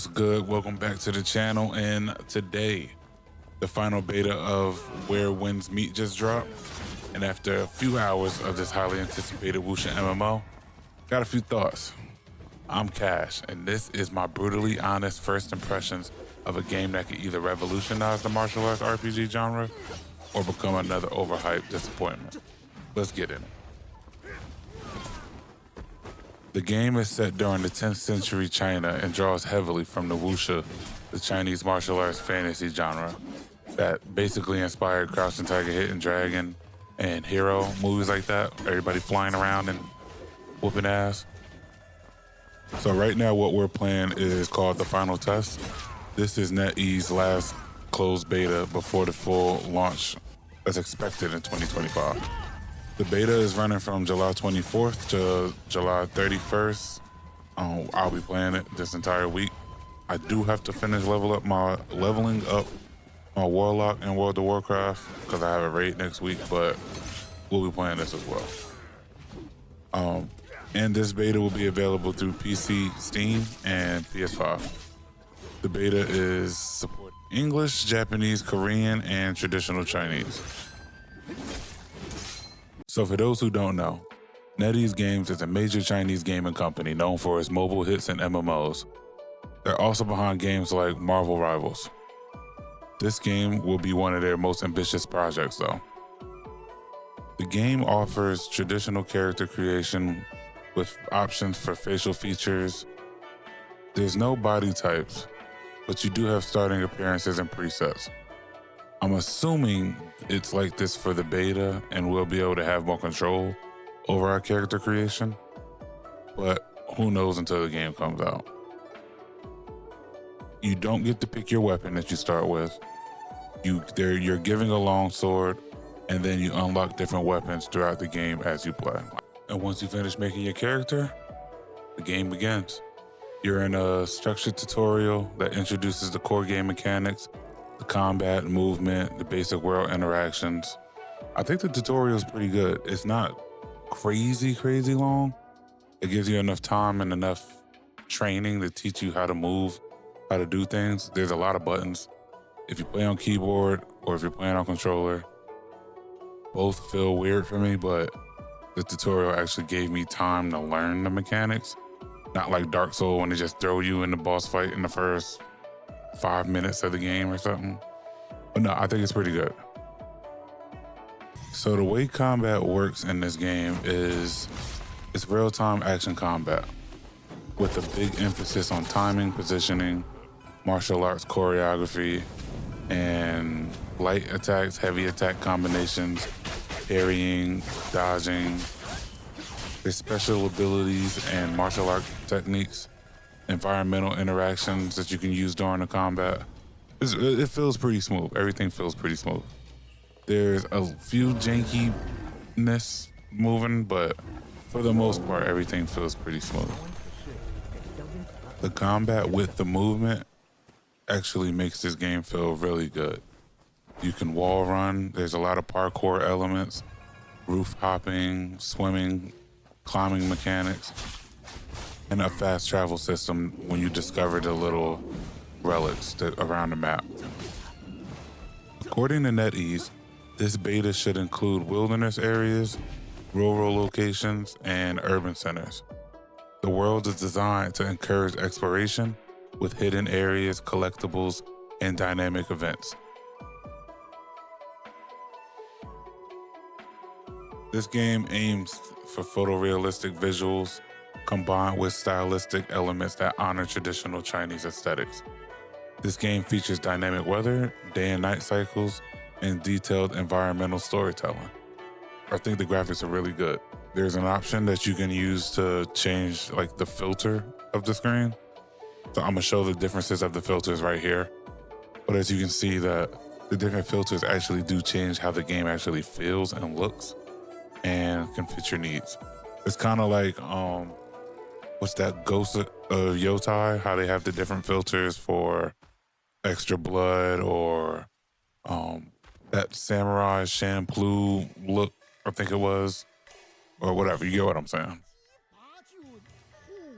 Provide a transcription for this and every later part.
What's good? Welcome back to the channel. And today, the final beta of Where Winds Meet just dropped. And after a few hours of this highly anticipated Wuxia MMO, got a few thoughts. I'm Cash, and this is my brutally honest first impressions of a game that could either revolutionize the martial arts RPG genre or become another overhyped disappointment. Let's get in it. The game is set during the 10th century China and draws heavily from the wuxia, the Chinese martial arts fantasy genre that basically inspired Crouching Tiger, Hidden Dragon, and Hero, movies like that. Everybody flying around and whooping ass. So right now what we're playing is called The Final Test. This is NetEase's last closed beta before the full launch that's expected in 2025. The beta is running from July 24th to July 31st. I'll be playing it this entire week. I do have to finish leveling up my Warlock in World of Warcraft because I have a raid next week, but we'll be playing this as well. And this beta will be available through PC, Steam, and PS5. The beta is supporting English, Japanese, Korean, and traditional Chinese. So for those who don't know, NetEase Games is a major Chinese gaming company known for its mobile hits and MMOs. They're also behind games like Marvel Rivals. This game will be one of their most ambitious projects though. The game offers traditional character creation with options for facial features. There's no body types, but you do have starting appearances and presets. I'm assuming it's like this for the beta and we'll be able to have more control over our character creation, but who knows until the game comes out. You don't get to pick your weapon that you start with. You're giving a longsword, and then you unlock different weapons throughout the game as you play. And once you finish making your character, the game begins. You're in a structured tutorial that introduces the core game mechanics, the combat, movement, the basic world interactions. I think the tutorial is pretty good. It's not crazy long. It gives you enough time and enough training to teach you how to move, how to do things. There's a lot of buttons. If you play on keyboard or if you're playing on controller, both feel weird for me, but the tutorial actually gave me time to learn the mechanics. Not like Dark Souls when they just throw you in the boss fight in the first 5 minutes of the game or something. But no, I think it's pretty good. So the way combat works in this game is it's real-time action combat with a big emphasis on timing, positioning, martial arts choreography, and light attacks, heavy attack combinations, parrying, dodging. There's special abilities and martial art techniques, environmental interactions that you can use during the combat. It feels pretty smooth. Everything feels pretty smooth. There's a few jankiness moving, but for the most part, everything feels pretty smooth. The combat with the movement actually makes this game feel really good. You can wall run. There's a lot of parkour elements, roof hopping, swimming, climbing mechanics, and a fast travel system when you discover the little relics around the map. According to NetEase, this beta should include wilderness areas, rural locations, and urban centers. The world is designed to encourage exploration with hidden areas, collectibles, and dynamic events. This game aims for photorealistic visuals combined with stylistic elements that honor traditional Chinese aesthetics. This game features dynamic weather, day and night cycles, and detailed environmental storytelling. I think the graphics are really good. There's an option that you can use to change like the filter of the screen. So I'm gonna show the differences of the filters right here. But as you can see that the different filters actually do change how the game actually feels and looks and can fit your needs. It's kind of like, what's that, Ghost of Yotai? How they have the different filters for extra blood or that Samurai Champloo look, I think it was, or whatever. You get what I'm saying?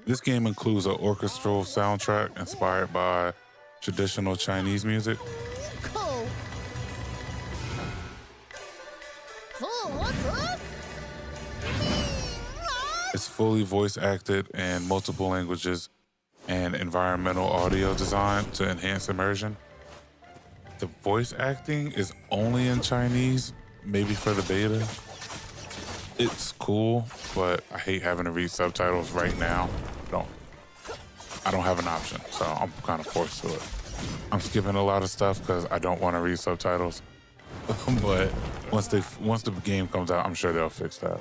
This game includes an orchestral soundtrack inspired by traditional Chinese music. It's fully voice acted in multiple languages and environmental audio design to enhance immersion. The voice acting is only in Chinese, maybe for the beta. It's cool, but I hate having to read subtitles right now. I don't have an option, so I'm kind of forced to it. I'm skipping a lot of stuff because I don't want to read subtitles. But once the game comes out, I'm sure they'll fix that.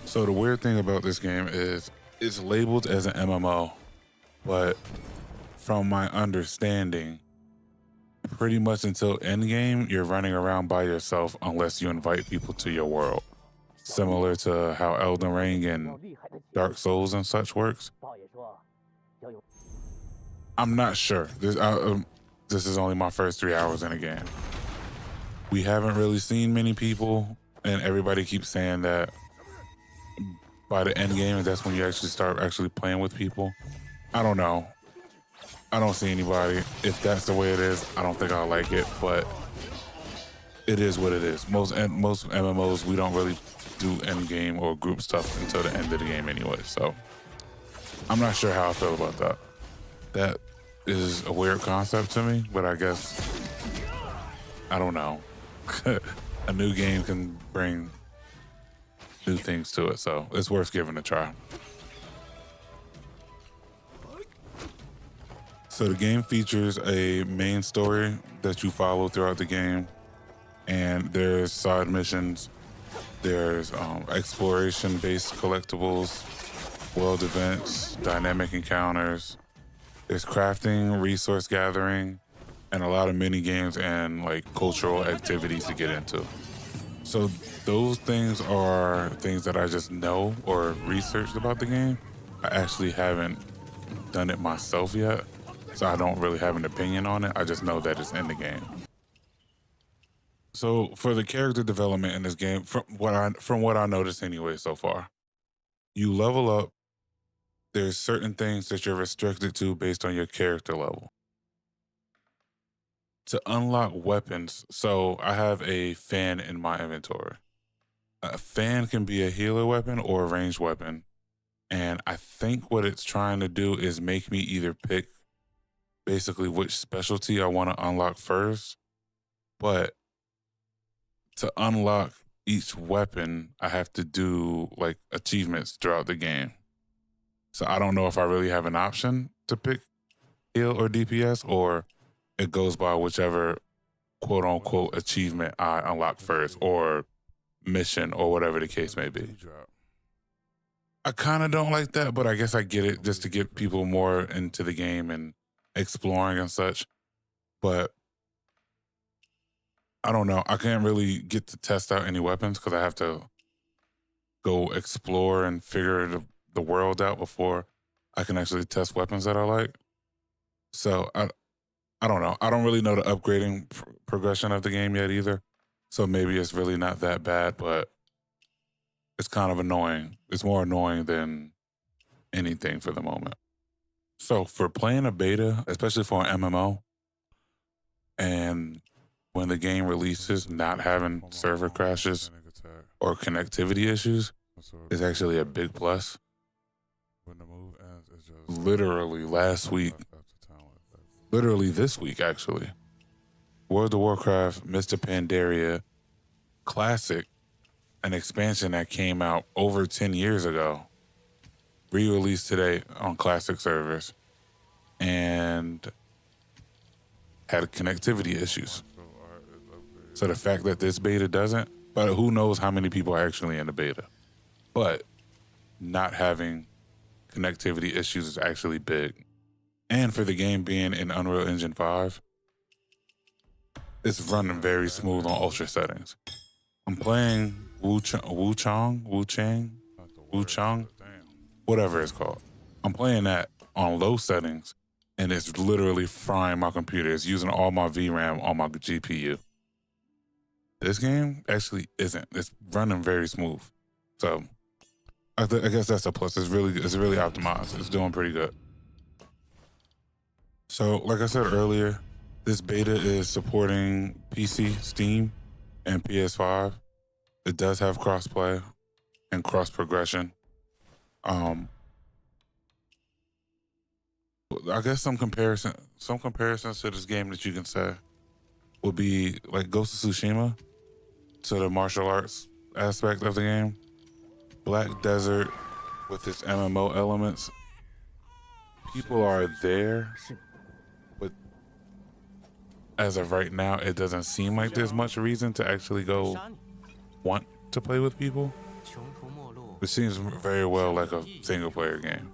So the weird thing about this game is it's labeled as an MMO, but from my understanding, pretty much until endgame, you're running around by yourself unless you invite people to your world. Similar to how Elden Ring and Dark Souls and such works. I'm not sure. This is only my first 3 hours in the game. We haven't really seen many people, and everybody keeps saying that by the end game, that's when you actually start playing with people. I don't know. I don't see anybody. If that's the way it is, I don't think I'll like it, but it is what it is. Most MMOs, we don't really do end game or group stuff until the end of the game anyway, so I'm not sure how I feel about that. That is a weird concept to me, but I guess, I don't know. A new game can bring new things to it, so it's worth giving a try. So the game features a main story that you follow throughout the game, and there's side missions, there's exploration-based collectibles, world events, dynamic encounters, there's crafting, resource gathering, and a lot of mini games and like cultural activities to get into. So those things are things that I just know or researched about the game. I actually haven't done it myself yet, so I don't really have an opinion on it. I just know that it's in the game. So for the character development in this game, from what I noticed anyway so far, you level up. There's certain things that you're restricted to based on your character level. To unlock weapons, so I have a fan in my inventory. A fan can be a healer weapon or a ranged weapon. And I think what it's trying to do is make me either pick basically which specialty I want to unlock first. But to unlock each weapon, I have to do like achievements throughout the game. So I don't know if I really have an option to pick heal or DPS, or it goes by whichever quote unquote achievement I unlock first, or mission, or whatever the case may be. I kind of don't like that, but I guess I get it just to get people more into the game and exploring and such. But I don't know. I can't really get to test out any weapons because I have to go explore and figure the world out before I can actually test weapons that I like. So I don't know. I don't really know the upgrading progression of the game yet either. So maybe it's really not that bad, but it's kind of annoying. It's more annoying than anything for the moment. So for playing a beta, especially for an MMO, and when the game releases, not having server crashes or connectivity issues is actually a big plus. Literally this week actually, World of Warcraft Mr. Pandaria Classic, an expansion that came out over 10 years ago, re-released today on Classic servers and had connectivity issues. So the fact that this beta doesn't, but who knows how many people are actually in the beta. But not having connectivity issues is actually big. And for the game being in Unreal Engine 5, it's running very smooth on ultra settings. I'm playing Wuchang, whatever it's called. I'm playing that on low settings, and it's literally frying my computer. It's using all my VRAM on my GPU. This game actually isn't. It's running very smooth. So I guess that's a plus. It's really optimized. It's doing pretty good. So, like I said earlier, this beta is supporting PC, Steam, and PS5. It does have crossplay and cross progression. I guess some comparisons to this game that you can say would be like Ghost of Tsushima to the martial arts aspect of the game. Black Desert with its MMO elements. People are there, but as of right now, it doesn't seem like there's much reason to actually go want to play with people. It seems very well like a single player game.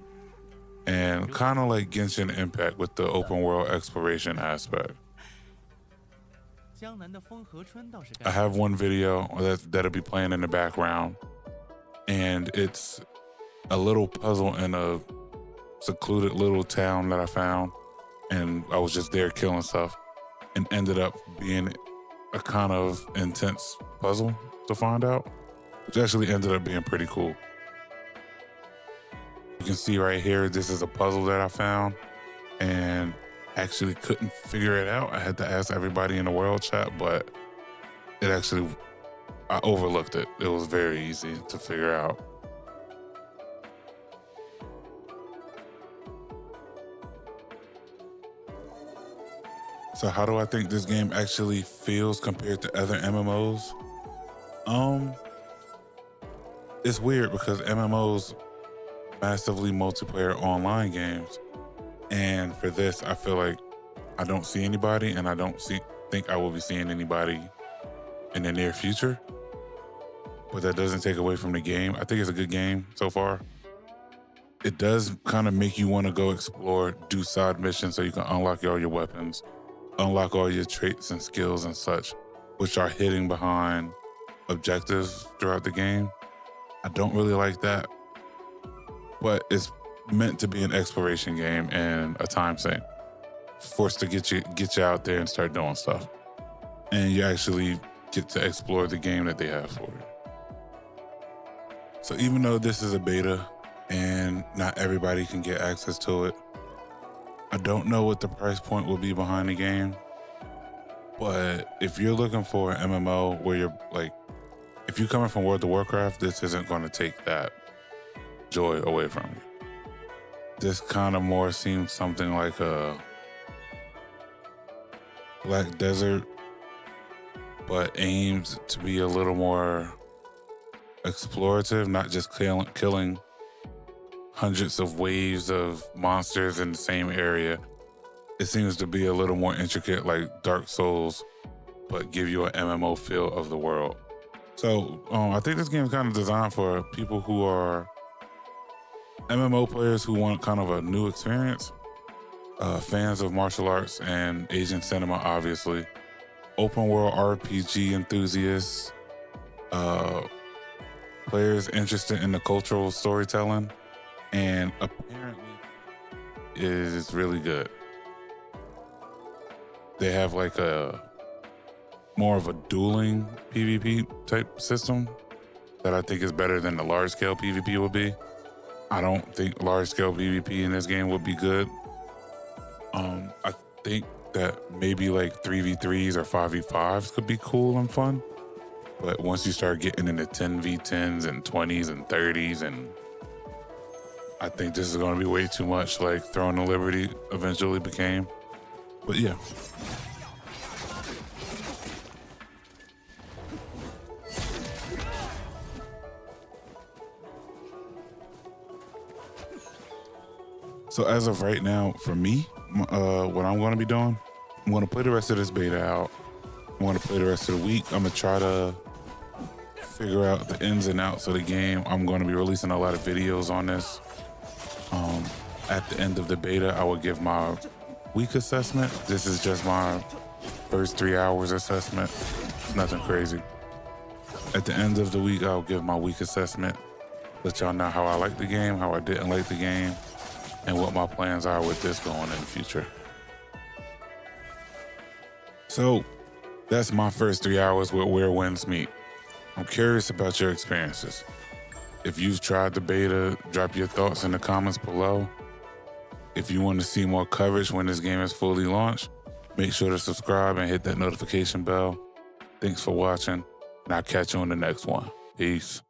And kind of like Genshin Impact with the open world exploration aspect. I have one video that'll be playing in the background, and it's a little puzzle in a secluded little town that I found, and I was just there killing stuff, and ended up being a kind of intense puzzle to find out, which actually ended up being pretty cool. You can see right here, this is a puzzle that I found and actually couldn't figure it out. I had to ask everybody in the world chat, but I overlooked it. It was very easy to figure out. So how do I think this game actually feels compared to other MMOs? It's weird because MMOs massively multiplayer online games, and for this I feel like I don't see anybody, and I don't think I will be seeing anybody in the near future, but that doesn't take away from the game. I think it's a good game so far. It does kind of make you want to go explore, do side missions so you can unlock all your weapons, unlock all your traits and skills and such, which are hidden behind objectives throughout the game. I don't really like that, but it's meant to be an exploration game and a time sink, forced to get you out there and start doing stuff, and you actually get to explore the game that they have for you. So even though this is a beta and not everybody can get access to it, I don't know what the price point will be behind the game, but if you're looking for an MMO where you're like, if you're coming from World of Warcraft, this isn't going to take that joy away from you. This kind of more seems something like a Black Desert, but aims to be a little more explorative, not just killing hundreds of waves of monsters in the same area. It seems to be a little more intricate, like Dark Souls, but give you an MMO feel of the world. So I think this game is kind of designed for people who are MMO players who want kind of a new experience, fans of martial arts and Asian cinema, obviously, open world RPG enthusiasts, players interested in the cultural storytelling, and apparently is really good. They have like a more of a dueling PvP type system that I think is better than the large scale PvP would be. I don't think large scale PvP in this game would be good. I think that maybe like 3v3s or 5v5s could be cool and fun. But once you start getting into 10v10s and 20s and 30s, and I think this is going to be way too much like Throne of Liberty eventually became. But yeah. So as of right now, for me, what I'm going to be doing, I'm going to play the rest of this beta out. I'm going to play the rest of the week. I'm going to try to figure out the ins and outs of the game. I'm going to be releasing a lot of videos on this. At the end of the beta, I will give my week assessment. This is just my first 3 hours assessment. It's nothing crazy. At the end of the week, I'll give my week assessment, let y'all know how I like the game, how I didn't like the game, and what my plans are with this going in the future. So that's my first 3 hours with Where Winds Meet. I'm curious about your experiences. If you've tried the beta, drop your thoughts in the comments below. If you want to see more coverage when this game is fully launched, make sure to subscribe and hit that notification bell. Thanks for watching, and I'll catch you on the next one. Peace.